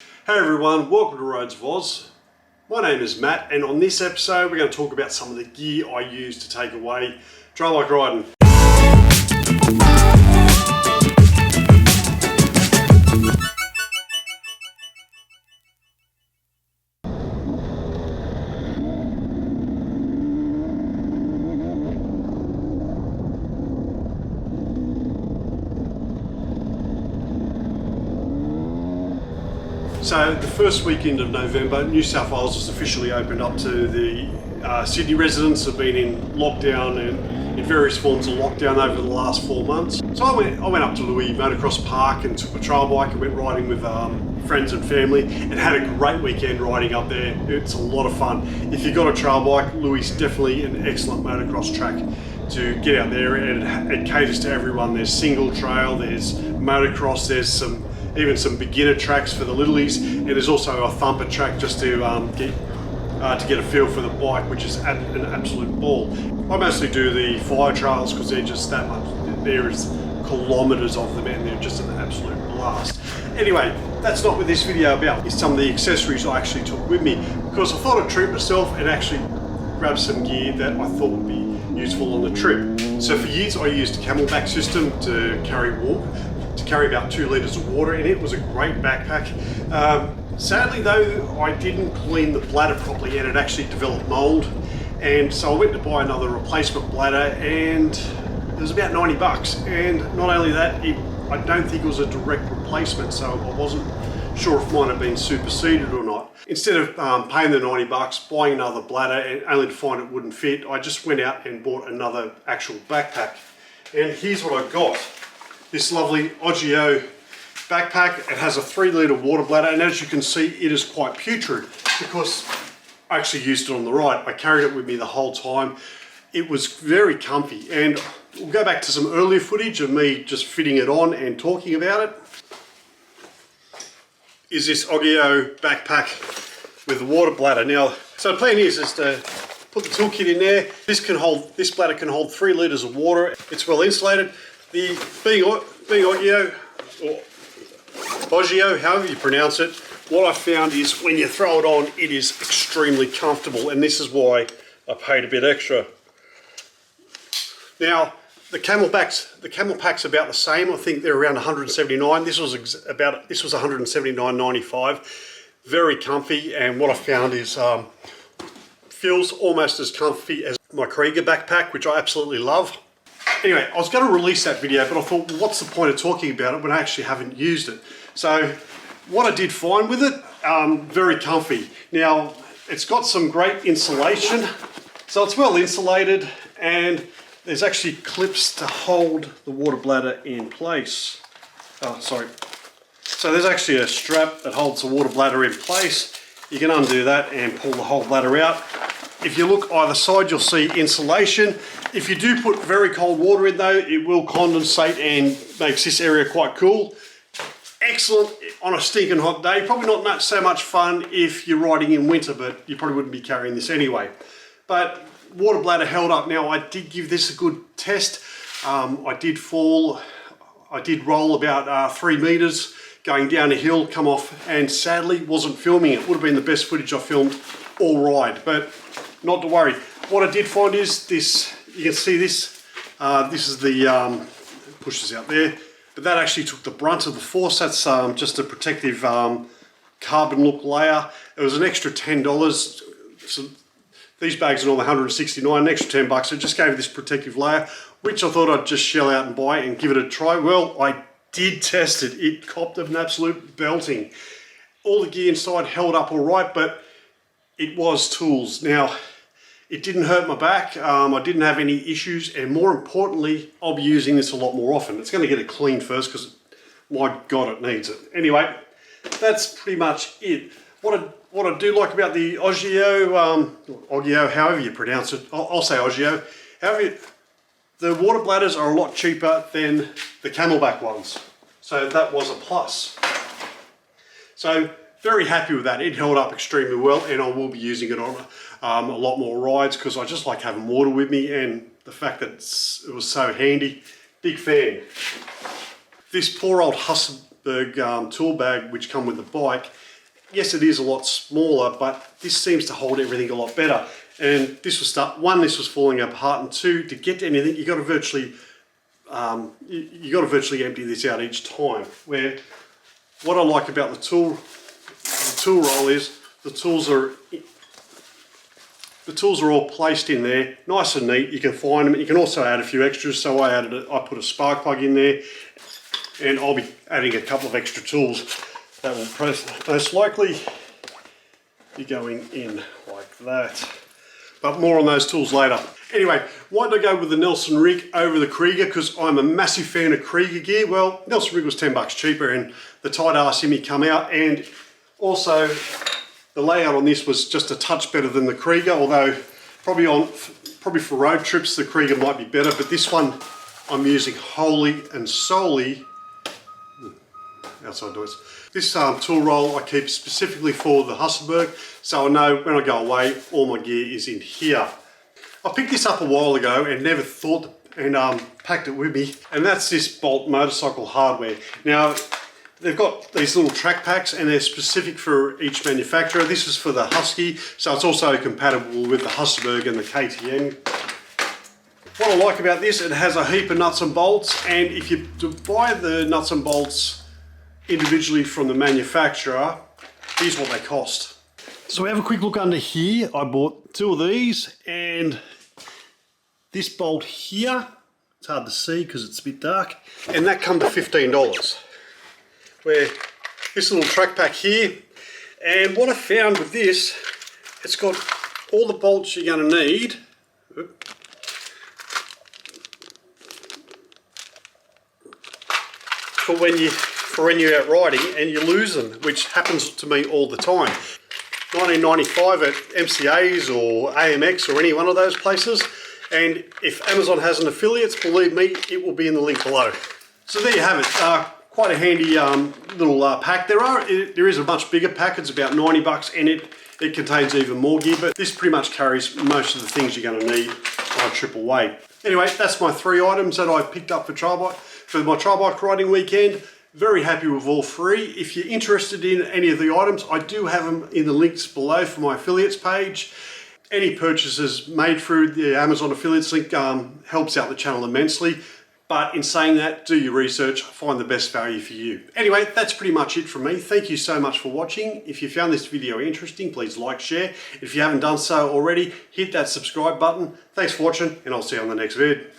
Hey everyone, welcome to Roads of Oz. My name is Matt, and on this episode we're going to talk about some of the gear I use to take away trail bike riding. So the first weekend of November, New South Wales was officially opened up to the Sydney residents who have been in lockdown and in various forms of lockdown over the last 4 months. So I went up to Louis Motocross Park and took a trail bike and went riding with friends and family and had a great weekend riding up there. It's a lot of fun. If you've got a trail bike, Louis is definitely an excellent motocross track to get out there, and it caters to everyone. There's single trail, there's motocross, there's even some beginner tracks for the littlies, and there's also a thumper track just to get a feel for the bike, which is an absolute ball. I mostly do the fire trails because they're just that much. There is kilometres of them and they're just an absolute blast. Anyway, that's not what this video about. It's some of the accessories I actually took with me because I thought I'd treat myself and actually grab some gear that I thought would be useful on the trip. So for years I used a camelback system to carry about 2 litres of water, and it was a great backpack. Sadly though, I didn't clean the bladder properly and it actually developed mould, and so I went to buy another replacement bladder and it was about 90 bucks. And not only that, I don't think it was a direct replacement, so I wasn't sure if mine had been superseded or not. Instead of paying the 90 bucks, buying another bladder and only to find it wouldn't fit, I just went out and bought another actual backpack. And here's what I got. This lovely Ogio backpack. It has a 3 litre water bladder, and as you can see, it is quite putrid because I actually used it on the ride. I carried it with me the whole time. It was very comfy, and we'll go back to some earlier footage of me just fitting it on and talking about it. Is this Ogio backpack with the water bladder. Now, so the plan is to put the toolkit in there. This bladder can hold 3 litres of water. It's well insulated. Being Ogio, or Ogio, however you pronounce it, what I found is when you throw it on, it is extremely comfortable, and this is why I paid a bit extra. Now, the CamelBak's about the same. I think they're around 179. This was 179.95. Very comfy, and what I found is feels almost as comfy as my Krieger backpack, which I absolutely love. Anyway, I was going to release that video, but I thought, well, what's the point of talking about it when I actually haven't used it? So what I did find with it, very comfy. Now, it's got some great insulation, so it's well insulated, and there's actually clips to hold the water bladder in place. Oh, sorry. So there's actually a strap that holds the water bladder in place. You can undo that and pull the whole bladder out. If you look either side, you'll see insulation. If you do put very cold water in though, it will condensate and makes this area quite cool. Excellent on a stinking hot day. Probably not so much fun if you're riding in winter, but you probably wouldn't be carrying this anyway. But water bladder held up. Now, I did give this a good test. I did roll about 3 meters going down a hill, come off, and sadly wasn't filming it. Would have been the best footage I filmed all ride, but not to worry. What I did find is this, you can see this, this is the, pushes out there, but that actually took the brunt of the force. That's just a protective carbon look layer. It was an extra $10. So these bags are normally $169, an extra 10 bucks. So it just gave this protective layer, which I thought I'd just shell out and buy and give it a try. Well, I did test it. It copped an absolute belting. All the gear inside held up all right, but it was tools. Now, it didn't hurt my back. I didn't have any issues, and more importantly, I'll be using this a lot more often. It's going to get it cleaned first because, my God, it needs it. Anyway, that's pretty much it. What I do like about the Ogio, however you pronounce it, I'll say Ogio. However, the water bladders are a lot cheaper than the CamelBak ones, so that was a plus. So very happy with that. It held up extremely well, and I will be using it on a lot more rides because I just like having water with me, and the fact that it was so handy. Big fan. This poor old Hussenberg tool bag, which come with the bike, Yes, it is a lot smaller, but this seems to hold everything a lot better. And this was this was falling apart, and two, to get to anything, you got to virtually empty this out each time. Where what I like about the tool roll is the tools are all placed in there, nice and neat. You can find them. You can also add a few extras. So I put a spark plug in there, and I'll be adding a couple of extra tools that will most likely be going in like that. But more on those tools later. Anyway, why did I go with the Nelson rig over the Krieger? Because I'm a massive fan of Krieger gear. Well, Nelson rig was 10 bucks cheaper, and the tight ass Simi come out, and also the layout on this was just a touch better than the Krieger, although probably for road trips the Krieger might be better, but this one I'm using wholly and solely outside doors. This tool roll I keep specifically for the Husselberg, so I know when I go away all my gear is in here. I picked this up a while ago and never thought and packed it with me, and that's this Bolt motorcycle hardware. Now they've got these little track packs and they're specific for each manufacturer. This is for the Husky, so it's also compatible with the Husselberg and the KTM. What I like about this, it has a heap of nuts and bolts, and if you buy the nuts and bolts individually from the manufacturer, here's what they cost. So we have a quick look under here. I bought two of these, and this bolt here, it's hard to see because it's a bit dark, and that come to $15. Where this little track pack here, and what I found with this, it's got all the bolts you're going to need. For when you're out riding and you lose them, which happens to me all the time. 1995 at MCA's or AMX or any one of those places, and if Amazon has an affiliate, believe me, it will be in the link below. So there you have it. Quite a handy little pack. There is a much bigger pack. It's about 90 bucks, and it contains even more gear, but this pretty much carries most of the things you're going to need on a triple weight. Anyway, that's my 3 items that I picked up for my trail bike riding weekend. Very happy with all 3. If you're interested in any of the items, I do have them in the links below for my affiliates page. Any purchases made through the Amazon affiliates link helps out the channel immensely. But in saying that, do your research, find the best value for you. Anyway, that's pretty much it from me. Thank you so much for watching. If you found this video interesting, please like, share. If you haven't done so already, hit that subscribe button. Thanks for watching, and I'll see you on the next vid.